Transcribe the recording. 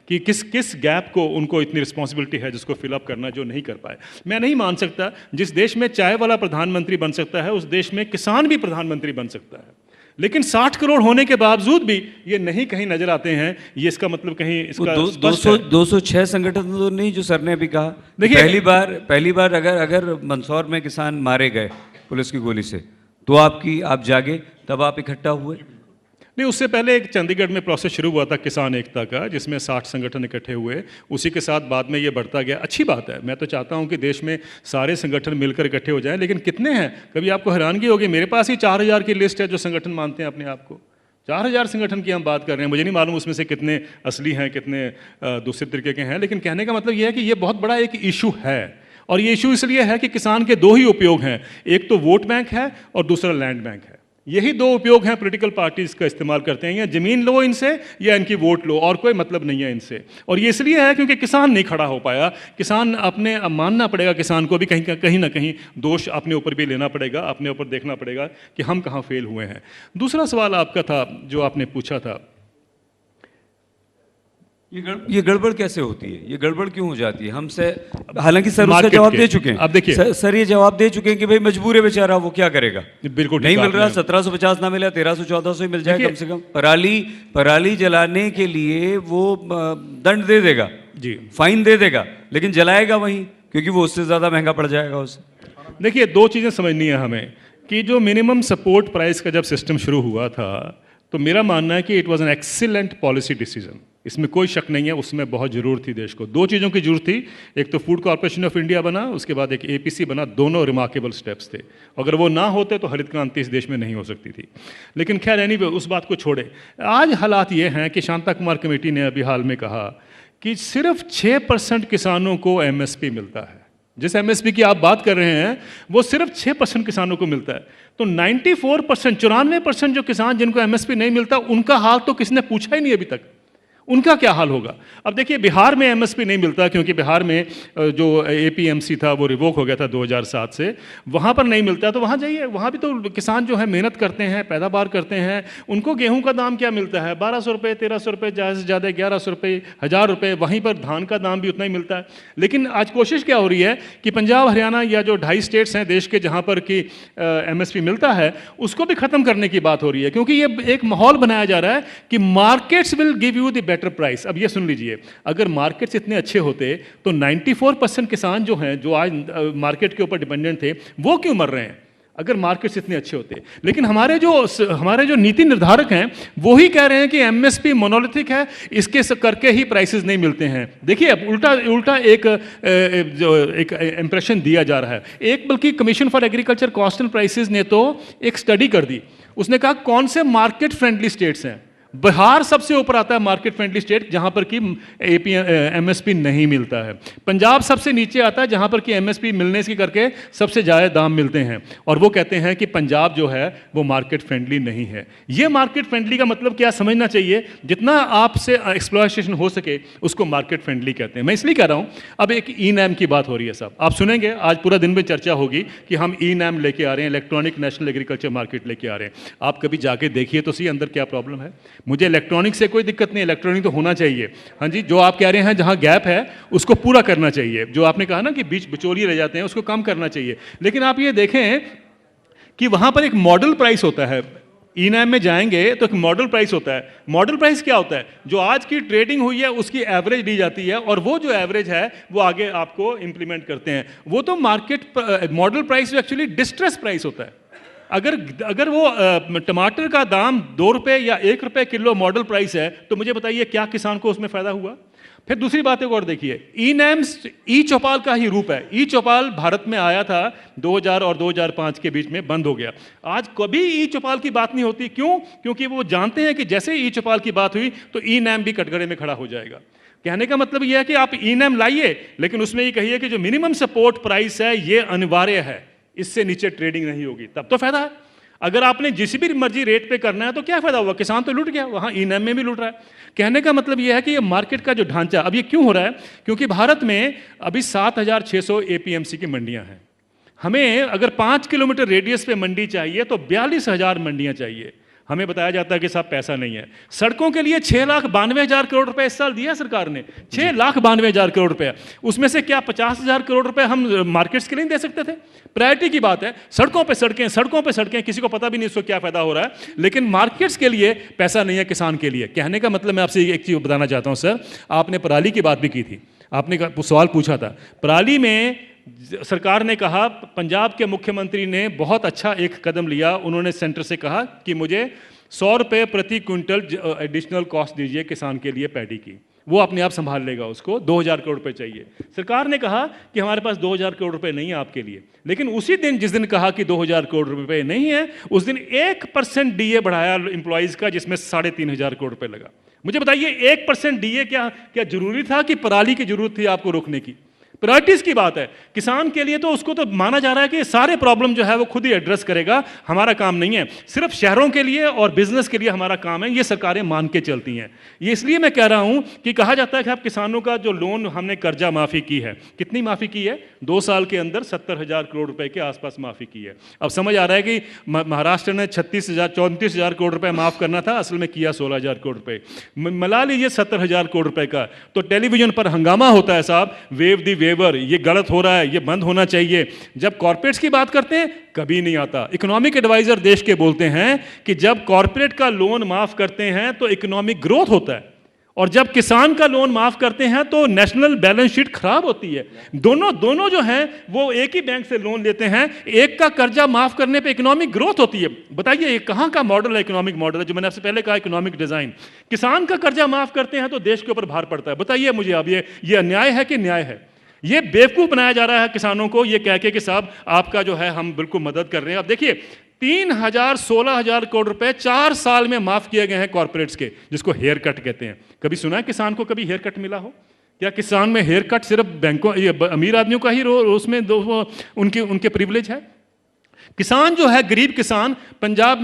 कि किस किस गैप को उनको इतनी रिस्पॉन्सिबिलिटी है जिसको फिलअप करना जो नहीं कर पाए। मैं नहीं मान सकता जिस देश में चाय वाला प्रधानमंत्री बन सकता है उस देश में किसान भी प्रधानमंत्री बन सकता है, लेकिन 60 करोड़ होने के बावजूद भी ये नहीं कहीं नजर आते हैं। ये इसका मतलब कहीं इसका 206 संगठन तो नहीं जो सर ने अभी कहा। देखिए पहली बार अगर मंदसौर में किसान मारे गए पुलिस की गोली से तो आप जागे, तब आप इकट्ठा हुए? नहीं, उससे पहले एक चंडीगढ़ में प्रोसेस शुरू हुआ था किसान एकता का, जिसमें 60 संगठन इकट्ठे हुए। उसी के साथ बाद में ये बढ़ता गया। अच्छी बात है, मैं तो चाहता हूँ कि देश में सारे संगठन मिलकर इकट्ठे हो जाएं, लेकिन कितने हैं? कभी आपको हैरानगी होगी, मेरे पास ही 4000 की लिस्ट है जो संगठन मानते हैं अपने आप को। 4000 संगठन की हम बात कर रहे हैं। मुझे नहीं मालूम उसमें से कितने असली हैं, कितने दूसरे तरीके के हैं, लेकिन कहने का मतलब ये है कि ये बहुत बड़ा एक इशू है। और ये इशू इसलिए है कि किसान के दो ही उपयोग हैं, एक तो वोट बैंक है और दूसरा लैंड बैंक है। यही दो उपयोग हैं पॉलिटिकल पार्टीज का इस्तेमाल करते हैं, या जमीन लो इनसे या इनकी वोट लो, और कोई मतलब नहीं है इनसे। और ये इसलिए है क्योंकि किसान नहीं खड़ा हो पाया। किसान अपने अब मानना पड़ेगा, किसान को भी कहीं ना कहीं दोष अपने ऊपर भी लेना पड़ेगा, अपने ऊपर देखना पड़ेगा कि हम कहाँ फेल हुए हैं। दूसरा सवाल आपका था जो आपने पूछा था, ये गड़बड़ कैसे होती है, ये गड़बड़ क्यों हो जाती है हमसे? हालांकि सर उसका जवाब दे चुके हैं। अब देखिए सर ये जवाब दे चुके हैं कि भाई मजबूर है बेचारा, वो क्या करेगा? बिल्कुल नहीं मिल रहा, 1750 ना मिला, 1300-1400 ही मिल जाए कम से कम। पराली जलाने के लिए वो दंड दे देगा जी, फाइन दे देगा, लेकिन जलाएगा वहीं, क्योंकि वो उससे ज्यादा महंगा पड़ जाएगा उसे। देखिए, दो चीजें समझनी है हमें कि जो मिनिमम सपोर्ट प्राइस का जब सिस्टम शुरू हुआ था तो मेरा मानना है कि it was an excellent policy decision, इसमें कोई शक नहीं है। उसमें बहुत ज़रूरत थी देश को, दो चीज़ों की जरूरत थी। एक तो फूड कॉर्पोरेशन ऑफ इंडिया बना, उसके बाद एक एपीसी बना, दोनों रिमार्केबल स्टेप्स थे। अगर वो ना होते तो हरित क्रांति इस देश में नहीं हो सकती थी। लेकिन खैर एनीवे, उस बात को छोड़े, आज हालात ये हैं कि शांता कुमार कमेटी ने अभी हाल में कहा कि सिर्फ 6% किसानों को एमएसपी मिलता है। जिस एमएसपी की आप बात कर रहे हैं वो सिर्फ 6% किसानों को मिलता है। तो 94%, 94% जो किसान जिनको एमएसपी नहीं मिलता, उनका हाल तो किसी ने पूछा ही नहीं अभी तक, उनका क्या हाल होगा। अब देखिए, बिहार में एमएसपी नहीं मिलता क्योंकि बिहार में जो एपीएमसी था वो रिवोक हो गया था 2007 से, वहाँ पर नहीं मिलता। तो वहाँ जाइए, वहाँ भी तो किसान जो है मेहनत करते हैं, पैदावार करते हैं। उनको गेहूं का दाम क्या मिलता है? 1200 रुपये, 1300 रुपये, ज़्यादा से ज़्यादा 1100 रुपये, 1000 रुपये। वहीं पर धान का दाम भी उतना ही मिलता है। लेकिन आज कोशिश क्या हो रही है कि पंजाब, हरियाणा या जो 2.5 स्टेट्स हैं देश के जहाँ पर कि एमएसपी मिलता है, उसको भी ख़त्म करने की बात हो रही है, क्योंकि ये एक माहौल बनाया जा रहा है कि markets will give you the price. अब ये सुन लीजिए, अगर मार्केट्स इतने अच्छे होते तो 94% किसान जो हैं, जो आज मार्केट के ऊपर डिपेंडेंट थे, वो क्यों मर रहे हैं अगर मार्केट्स इतने अच्छे होते? लेकिन हमारे जो नीति निर्धारक हैं वो ही कह रहे हैं कि एमएसपी मोनोलिथिक है, इसके करके ही प्राइसेस नहीं मिलते हैं। देखिए, अब उल्टा एक इंप्रेशन दिया जा रहा है। एक बल्कि commission for agriculture cost and prices ने तो एक स्टडी कर दी। उसने कहा कौन से मार्केट फ्रेंडली स्टेट्स हैं। बिहार सबसे ऊपर आता है मार्केट फ्रेंडली स्टेट, जहां पर कि एमएसपी नहीं मिलता है। पंजाब सबसे नीचे आता है जहां पर कि एमएसपी मिलने से करके सबसे ज़्यादा दाम मिलते हैं, और वो कहते हैं कि पंजाब जो है वो मार्केट फ्रेंडली नहीं है। ये मार्केट फ्रेंडली का मतलब क्या समझना चाहिए? जितना आपसे एक्सप्लॉयटेशन हो सके उसको मार्केट फ्रेंडली कहते हैं। मैं इसलिए कह रहा हूँ, अब एक ई नैम की बात हो रही है साहब, आप सुनेंगे आज पूरा दिन में चर्चा होगी कि हम ई नैम लेके आ रहे हैं, इलेक्ट्रॉनिक नेशनल एग्रीकल्चर मार्केट लेके आ रहे हैं। आप कभी जाके देखिए तो सही अंदर क्या प्रॉब्लम है। मुझे इलेक्ट्रॉनिक से कोई दिक्कत नहीं, इलेक्ट्रॉनिक तो होना चाहिए। हाँ जी, जो आप कह रहे हैं जहां गैप है उसको पूरा करना चाहिए। जो आपने कहा ना कि बीच बिचौलिए रह जाते हैं, उसको कम करना चाहिए। लेकिन आप ये देखें कि वहां पर एक मॉडल प्राइस होता है। ई नैम में जाएंगे तो एक मॉडल प्राइस होता है। मॉडल प्राइस क्या होता है? जो आज की ट्रेडिंग हुई है उसकी एवरेज दी जाती है, और वो जो एवरेज है वो आगे आपको इंप्लीमेंट करते हैं। वो तो market model price actually distress price होता है। अगर वो टमाटर का दाम 2 रुपये या 1 रुपये किलो मॉडल प्राइस है, तो मुझे बताइए क्या किसान को उसमें फायदा हुआ? फिर दूसरी बात एक और देखिए, ई नैम्स ई चौपाल का ही रूप है। ई चौपाल भारत में आया था 2000 और 2005 के बीच में, बंद हो गया। आज कभी ई चौपाल की बात नहीं होती। क्यों? क्योंकि वो जानते हैं कि जैसे ई चौपाल की बात हुई तो ई नैम भी कटघरे में खड़ा हो जाएगा। कहने का मतलब यह है कि आप ई नैम लाइए, लेकिन उसमें ये कहिए कि जो मिनिमम सपोर्ट प्राइस है ये अनिवार्य है, इससे नीचे ट्रेडिंग नहीं होगी, तब तो फायदा है। अगर आपने जिस भी मर्जी रेट पे करना है तो क्या फायदा हुआ? किसान तो लूट गया, वहां ई नैम में भी लूट रहा है। कहने का मतलब यह है कि ये मार्केट का जो ढांचा, अब ये क्यों हो रहा है? क्योंकि भारत में अभी 7600 एपीएमसी की मंडियां हैं। हमें अगर 5 किलोमीटर रेडियस पे मंडी चाहिए तो 42,000 मंडियां चाहिए। हमें बताया जाता है कि साहब पैसा नहीं है। सड़कों के लिए 6,92,000 करोड़ रुपए इस साल दिया सरकार ने, 6,92,000 करोड़ रुपए। उसमें से क्या 50,000 करोड़ रुपए हम मार्केट्स के लिए नहीं दे सकते थे? प्रायोरिटी की बात है, सड़कों पे सड़कें, सड़कों पे सड़कें, किसी को पता भी नहीं उसको क्या फायदा हो रहा है, लेकिन मार्केट्स के लिए पैसा नहीं है किसान के लिए। कहने का मतलब मैं आपसे एक चीज बताना चाहता हूं सर, आपने पराली की बात भी की थी, आपने सवाल पूछा था। पराली में सरकार ने कहा, पंजाब के मुख्यमंत्री ने बहुत अच्छा एक कदम लिया, उन्होंने सेंटर से कहा कि मुझे 100 रुपये प्रति क्विंटल एडिशनल कॉस्ट दीजिए किसान के लिए पैडी की, वो अपने आप संभाल लेगा, उसको 2,000 करोड़ रुपए चाहिए। सरकार ने कहा कि हमारे पास 2,000 करोड़ रुपए नहीं है आपके लिए, लेकिन उसी दिन जिस दिन कहा कि 2,000 करोड़ रुपए नहीं है, उस दिन 1% डीए बढ़ाया एम्प्लॉयज़ का, जिसमें 3,500 करोड़ रुपए लगा। मुझे बताइए 1% डीए क्या जरूरी था कि पराली की जरूरत थी आपको रोकने की? प्रायोरिटीज की बात है। किसान के लिए तो उसको तो माना जा रहा है कि सारे प्रॉब्लम जो है वो खुद ही एड्रेस करेगा, हमारा काम नहीं है। सिर्फ शहरों के लिए और बिजनेस के लिए हमारा काम है, ये सरकारें मान के चलती हैं। ये इसलिए मैं कह रहा हूं कि कहा जाता है कि आप किसानों का जो लोन हमने कर्जा माफी की है, कितनी माफी की है? 2 साल के अंदर 70,000 करोड़ रुपए के आसपास माफी की है। अब समझ आ रहा है कि महाराष्ट्र ने 34,000 करोड़ रुपए माफ करना था, असल में किया 16,000 करोड़ रुपए। मिला लीजिए 70,000 करोड़ रुपए का, तो टेलीविजन पर हंगामा होता है साहब, वेव दी वेवर, ये गलत हो रहा है, ये बंद होना चाहिए। जब कॉर्पोरेट्स की बात करते हैं कभी नहीं आता। इकोनॉमिक एडवाइजर देश के बोलते हैं कि जब कॉर्पोरेट का लोन माफ करते हैं तो इकोनॉमिक ग्रोथ होता है, और जब किसान का लोन माफ करते हैं तो नेशनल बैलेंस शीट खराब होती है। दोनों जो हैं वो एक ही बैंक से लोन लेते हैं, एक का कर्जा माफ करने पे इकोनॉमिक ग्रोथ होती है। बताइए ये कहाँ का मॉडल है? इकोनॉमिक मॉडल है जो मैंने आपसे पहले कहा, इकोनॉमिक डिजाइन। किसान का कर्जा माफ करते हैं तो देश के ऊपर भार पड़ता है। बताइए मुझे अब ये अन्याय है कि न्याय है? ये बेवकूफ बनाया जा रहा है किसानों को, ये कह के कि साहब आपका जो है हम बिल्कुल मदद कर रहे हैं। अब देखिए 16,000 करोड़ रुपए 4 साल में माफ किए गए हैं कॉर्पोरेट्स के, जिसको हेयर कट कहते हैं। कभी सुना है किसान को कभी हेयर कट मिला हो? क्या किसान में हेयर कट सिर्फ बैंकों, अमीर आदमियों का ही उसमें उनके प्रिविलेज है? किसान जो है, गरीब किसान पंजाब